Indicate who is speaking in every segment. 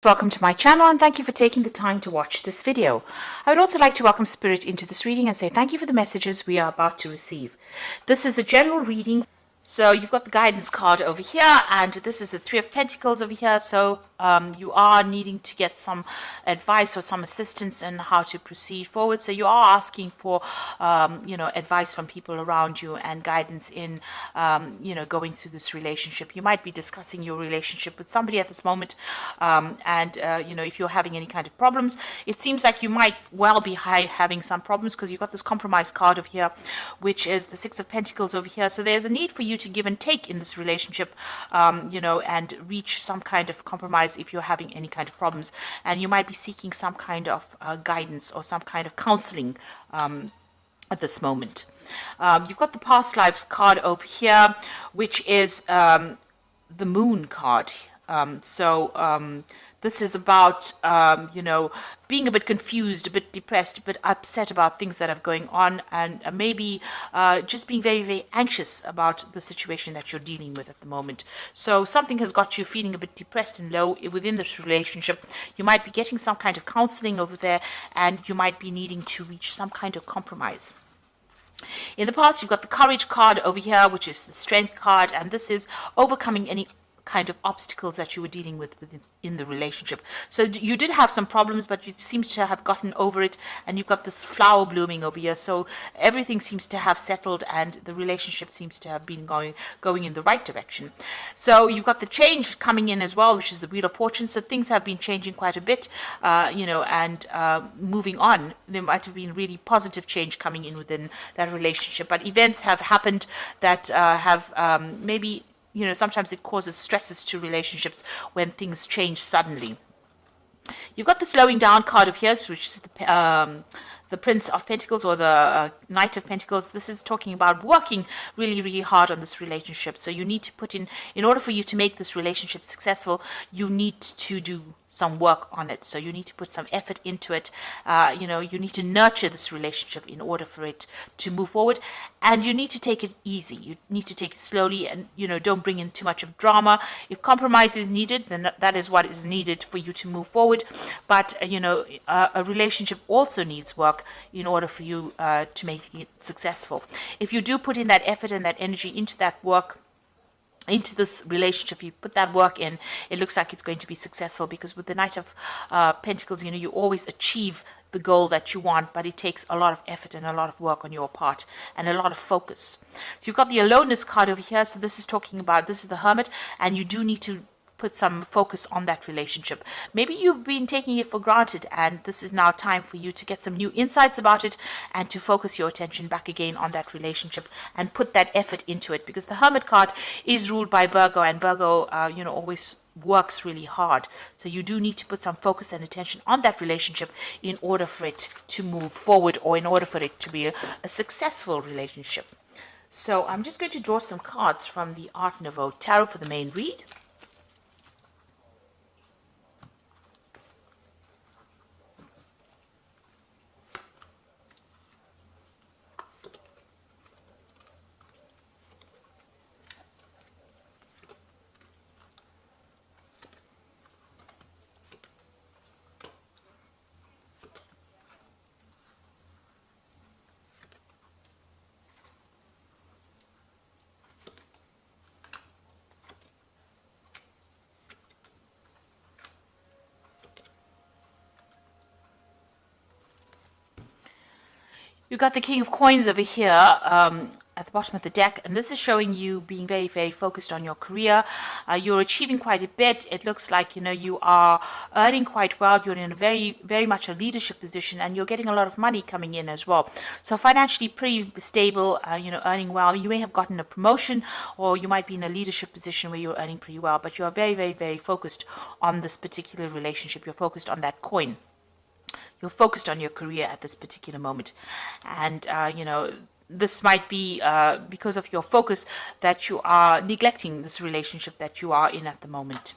Speaker 1: Welcome to my channel and thank you for taking the time to watch this video. I would also like to welcome Spirit into this reading and say thank you for the messages we are about to receive. This is a general reading. So you've got the guidance card over here, and this is the Three of Pentacles over here. So you are needing to get some advice or some assistance in how to proceed forward. So you are asking for, advice from people around you and guidance in, going through this relationship. You might be discussing your relationship with somebody at this moment, if you're having any kind of problems, it seems like you might well be having some problems because you've got this compromise card over here, which is the Six of Pentacles over here. So there's a need for you to give and take in this relationship, and reach some kind of compromise if you're having any kind of problems. And you might be seeking some kind of guidance or some kind of counseling at this moment. You've got the past lives card over here, which is the Moon card. This is about, being a bit confused, a bit depressed, a bit upset about things that are going on, and maybe just being very, very anxious about the situation that you're dealing with at the moment. So something has got you feeling a bit depressed and low within this relationship. You might be getting some kind of counseling over there, and you might be needing to reach some kind of compromise. In the past, you've got the Courage card over here, which is the Strength card, and this is overcoming any kind of obstacles that you were dealing with in the relationship. So you did have some problems, but you seem to have gotten over it, and you've got this flower blooming over here. So everything seems to have settled, and the relationship seems to have been going in the right direction. So you've got the change coming in as well, which is the Wheel of Fortune. So things have been changing quite a bit, moving on. There might have been really positive change coming in within that relationship, but events have happened that have maybe sometimes it causes stresses to relationships when things change suddenly. You've got the Slowing Down card of here, which is the Prince of Pentacles, or the Knight of Pentacles. This is talking about working really, really hard on this relationship. So you need to put in order for you to make this relationship successful, you need to do some work on it. So you need to put some effort into it. You need to nurture this relationship in order for it to move forward. And you need to take it easy. You need to take it slowly, and, don't bring in too much of drama. If compromise is needed, then that is what is needed for you to move forward. But, a relationship also needs work in order for you to make it successful. If you do put in that effort and that energy into that work, into this relationship, you put that work in, it looks like it's going to be successful, because with the Knight of Pentacles, you always achieve the goal that you want, but it takes a lot of effort and a lot of work on your part and a lot of focus. So you've got the Aloneness card over here. So this is talking about, this is the Hermit, and you do need to put some focus on that relationship. Maybe you've been taking it for granted, and this is now time for you to get some new insights about it and to focus your attention back again on that relationship and put that effort into it, because the Hermit card is ruled by Virgo, and Virgo always works really hard. So you do need to put some focus and attention on that relationship in order for it to move forward, or in order for it to be a successful relationship. So I'm just going to draw some cards from the Art Nouveau Tarot for the main read. You've got the King of Coins over here at the bottom of the deck, and this is showing you being very, very focused on your career. You're achieving quite a bit. It looks like, you are earning quite well. You're in a very, very much a leadership position, and you're getting a lot of money coming in as well. So financially pretty stable, earning well. You may have gotten a promotion, or you might be in a leadership position where you're earning pretty well, but you're very, very, very focused on this particular relationship. You're focused on that coin. You're focused on your career at this particular moment. And, this might be because of your focus that you are neglecting this relationship that you are in at the moment.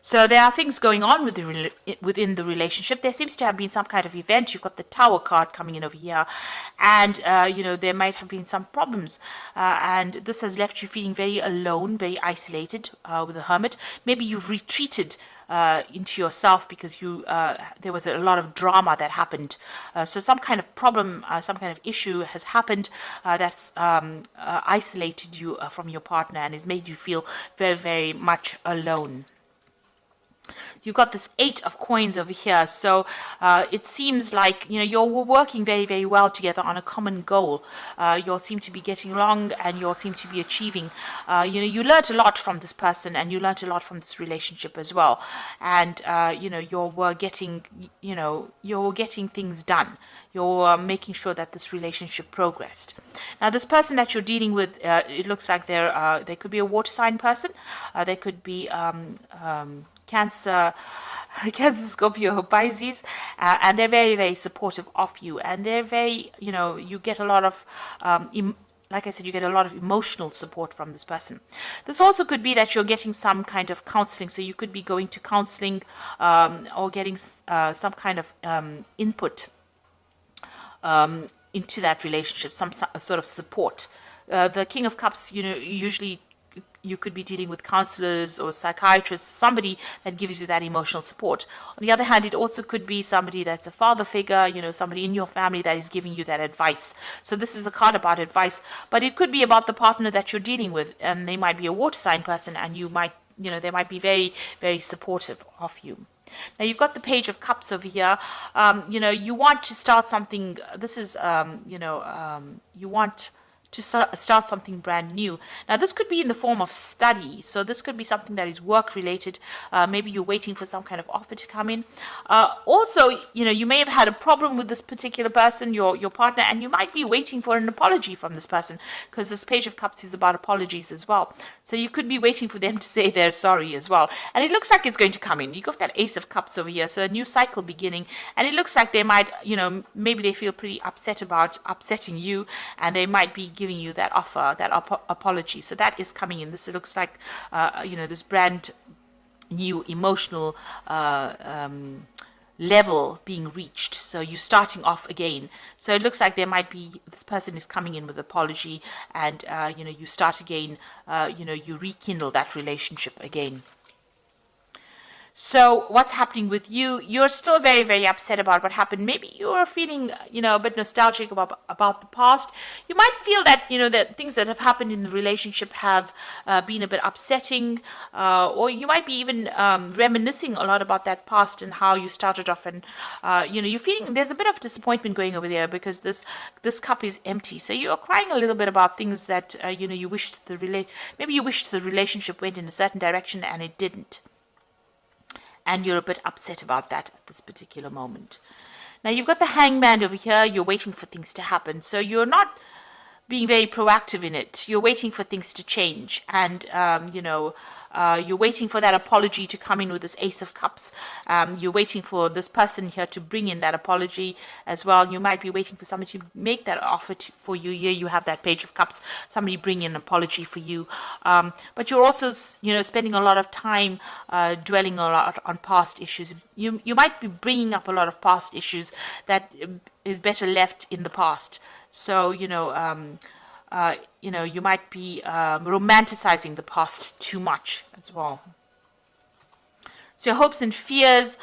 Speaker 1: So there are things going on within the relationship. There seems to have been some kind of event. You've got the Tower card coming in over here. And, there might have been some problems. And this has left you feeling very alone, very isolated with the Hermit. Maybe you've retreated into yourself because there was a lot of drama that happened. So some kind of problem, some kind of issue has happened that's isolated you from your partner and has made you feel very, very much alone. You've got this 8 of coins over here, so it seems like you're working very, very well together on a common goal. You'll seem to be getting along, and you'll seem to be achieving. You learned a lot from this person, and you learned a lot from this relationship as well. And you're getting things done. You're making sure that this relationship progressed. Now, this person that you're dealing with, it looks like they could be a water sign person. They could be Cancer, Scorpio, Pisces, and they're very, very supportive of you, and they're very, you get a lot of, like I said, you get a lot of emotional support from this person. This also could be that you're getting some kind of counseling, so you could be going to counseling or getting some kind of input into that relationship, some sort of support. The King of Cups, usually you could be dealing with counselors or psychiatrists, somebody that gives you that emotional support. On the other hand, it also could be somebody that's a father figure, somebody in your family that is giving you that advice. So this is a card about advice, but it could be about the partner that you're dealing with, and they might be a water sign person, and you might, they might be very, very supportive of you. Now, you've got the Page of Cups over here. You want to start something. This is, you want to start something brand new. Now, this could be in the form of study. So this could be something that is work-related. Maybe you're waiting for some kind of offer to come in. Also, you may have had a problem with this particular person, your partner, and you might be waiting for an apology from this person, because this Page of Cups is about apologies as well. So you could be waiting for them to say they're sorry as well. And it looks like it's going to come in. You got that Ace of Cups over here, so a new cycle beginning. And it looks like they might, maybe they feel pretty upset about upsetting you, and they might be giving you that offer, that apology. So that is coming in. This looks like, this brand new emotional level being reached. So you're starting off again. So it looks like there might be, this person is coming in with apology, and, you start again, you rekindle that relationship again. So what's happening with you? You're still very, very upset about what happened. Maybe you're feeling, a bit nostalgic about the past. You might feel that, that things that have happened in the relationship have been a bit upsetting, or you might be even reminiscing a lot about that past and how you started off, and, you're feeling there's a bit of disappointment going over there because this cup is empty. So you're crying a little bit about things that, you wished maybe you wished the relationship went in a certain direction and it didn't. And you're a bit upset about that at this particular moment. Now, you've got the Hangman over here. You're waiting for things to happen. So you're not being very proactive in it. You're waiting for things to change. And, you're waiting for that apology to come in with this Ace of Cups. You're waiting for this person here to bring in that apology as well. You might be waiting for somebody to make that offer for you. Here you have that Page of Cups, somebody bring in an apology for you. But you're also, spending a lot of time dwelling a lot on past issues. You might be bringing up a lot of past issues that is better left in the past. So, you might be romanticizing the past too much as well. So your hopes and fears,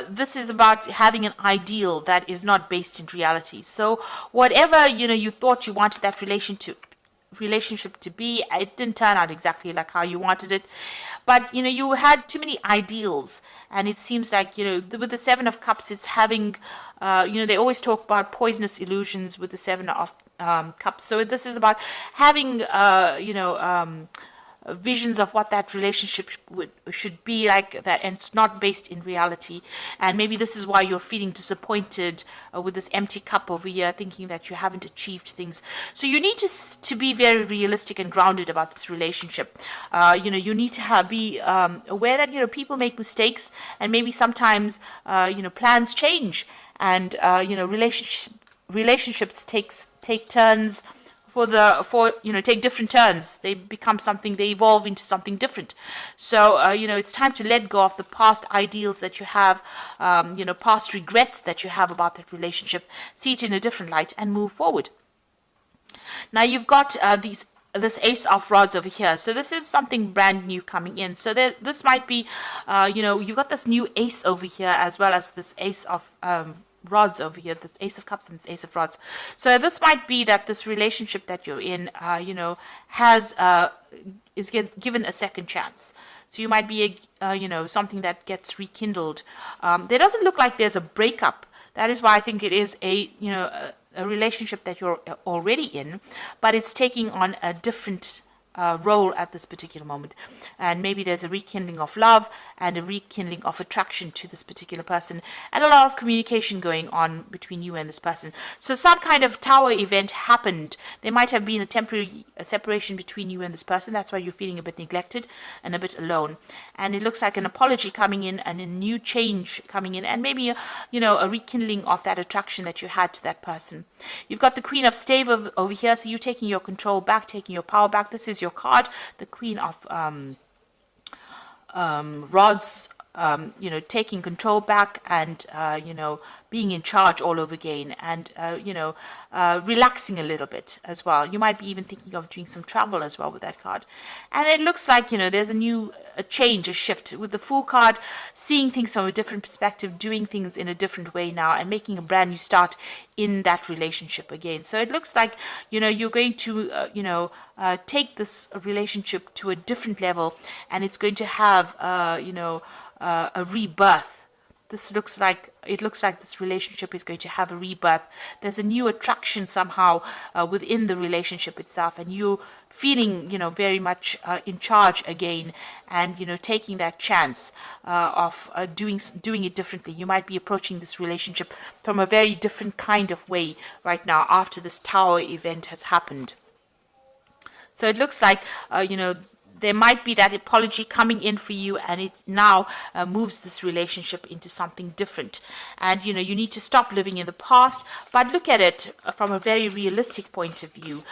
Speaker 1: this is about having an ideal that is not based in reality. So whatever, you thought you wanted that relationship to be, it didn't turn out exactly like how you wanted it. But, you had too many ideals. And it seems like, with the Seven of Cups, it's having, they always talk about poisonous illusions with the Seven of Cups. So this is about having, visions of what that relationship should be like, that, and it's not based in reality. And maybe this is why you're feeling disappointed with this empty cup over here, thinking that you haven't achieved things. So you need to be very realistic and grounded about this relationship. You need to be aware that people make mistakes, and maybe sometimes plans change, and relationships take turns. Take different turns. They become something, they evolve into something different. So, it's time to let go of the past ideals that you have, past regrets that you have about that relationship, see it in a different light and move forward. Now, you've got this Ace of Rods over here. So this is something brand new coming in. So this might be, you've got this new Ace over here, as well as this Ace of Rods over here, this Ace of Cups and this Ace of Rods. So this might be that this relationship that you're in, is given a second chance. So you might be, something that gets rekindled. There doesn't look like there's a breakup. That is why I think it is a relationship that you're already in, but it's taking on a different role at this particular moment. And maybe there's a rekindling of love and a rekindling of attraction to this particular person, and a lot of communication going on between you and this person. So some kind of tower event happened. There might have been a temporary separation between you and this person. That's why you're feeling a bit neglected and a bit alone. And it looks like an apology coming in and a new change coming in, and maybe a rekindling of that attraction that you had to that person. You've got the Queen of Stave over here, so you're taking your control back, taking your power back. This is your card, the Queen of Rods, taking control back, and being in charge all over again, and relaxing a little bit as well. You might be even thinking of doing some travel as well with that card. And it looks like there's a change, a shift with the Fool card, seeing things from a different perspective, doing things in a different way now, and making a brand new start in that relationship again. So it looks like you're going to take this relationship to a different level, and it's going to have a rebirth. It looks like this relationship is going to have a rebirth. There's a new attraction somehow within the relationship itself, and you feeling very much in charge again, and taking that chance of doing it differently. You might be approaching this relationship from a very different kind of way right now after this Tower event has happened. So it looks like there might be that apology coming in for you, and it now moves this relationship into something different. And you need to stop living in the past, but look at it from a very realistic point of view.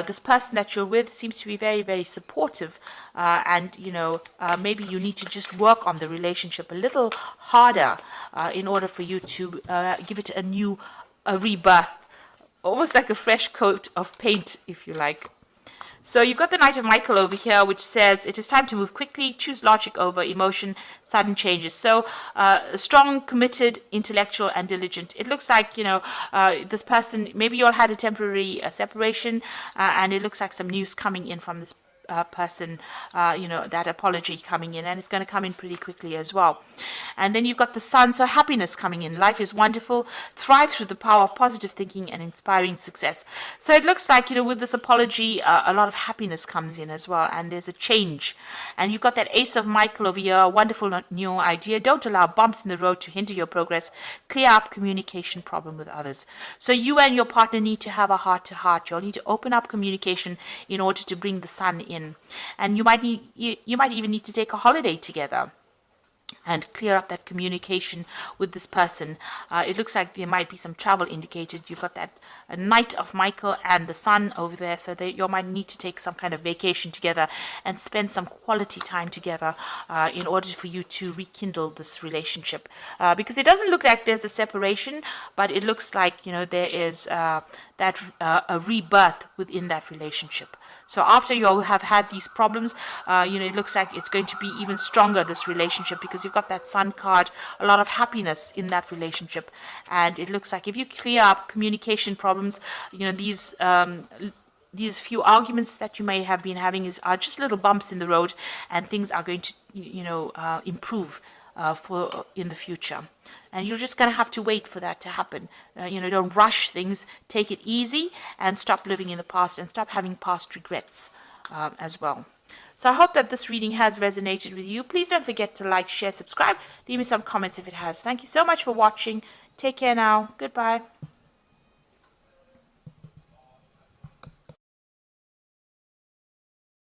Speaker 1: This person that you're with seems to be very, very supportive, and maybe you need to just work on the relationship a little harder in order for you to give it a rebirth, almost like a fresh coat of paint, if you like. So you've got the Knight of Michael over here, which says it is time to move quickly, choose logic over emotion, sudden changes. So strong, committed, intellectual, and diligent. It looks like, this person, maybe you all had a temporary separation, and it looks like some news coming in from this person, that apology coming in, and it's going to come in pretty quickly as well. And then you've got the Sun, so happiness coming in. Life is wonderful, thrive through the power of positive thinking and inspiring success. So it looks like, with this apology, a lot of happiness comes in as well, and there's a change. And you've got that Ace of Michael over here, a wonderful new idea. Don't allow bumps in the road to hinder your progress. Clear up communication problem with others. So you and your partner need to have a heart-to-heart. You'll need to open up communication in order to bring the Sun in. And you might even need to take a holiday together and clear up that communication with this person. It looks like there might be some travel indicated. You've got that Knight of Michael and the Sun over there, so you might need to take some kind of vacation together and spend some quality time together in order for you to rekindle this relationship. Because it doesn't look like there's a separation, but it looks like there is a rebirth within that relationship. So after you all have had these problems, it looks like it's going to be even stronger, this relationship, because you've got that Sun card, a lot of happiness in that relationship. And it looks like if you clear up communication problems, these few arguments that you may have been having are just little bumps in the road, and things are going to, improve in the future. And you're just going to have to wait for that to happen. Don't rush things. Take it easy and stop living in the past, and stop having past regrets as well. So I hope that this reading has resonated with you. Please don't forget to like, share, subscribe. Leave me some comments if it has. Thank you so much for watching. Take care now. Goodbye.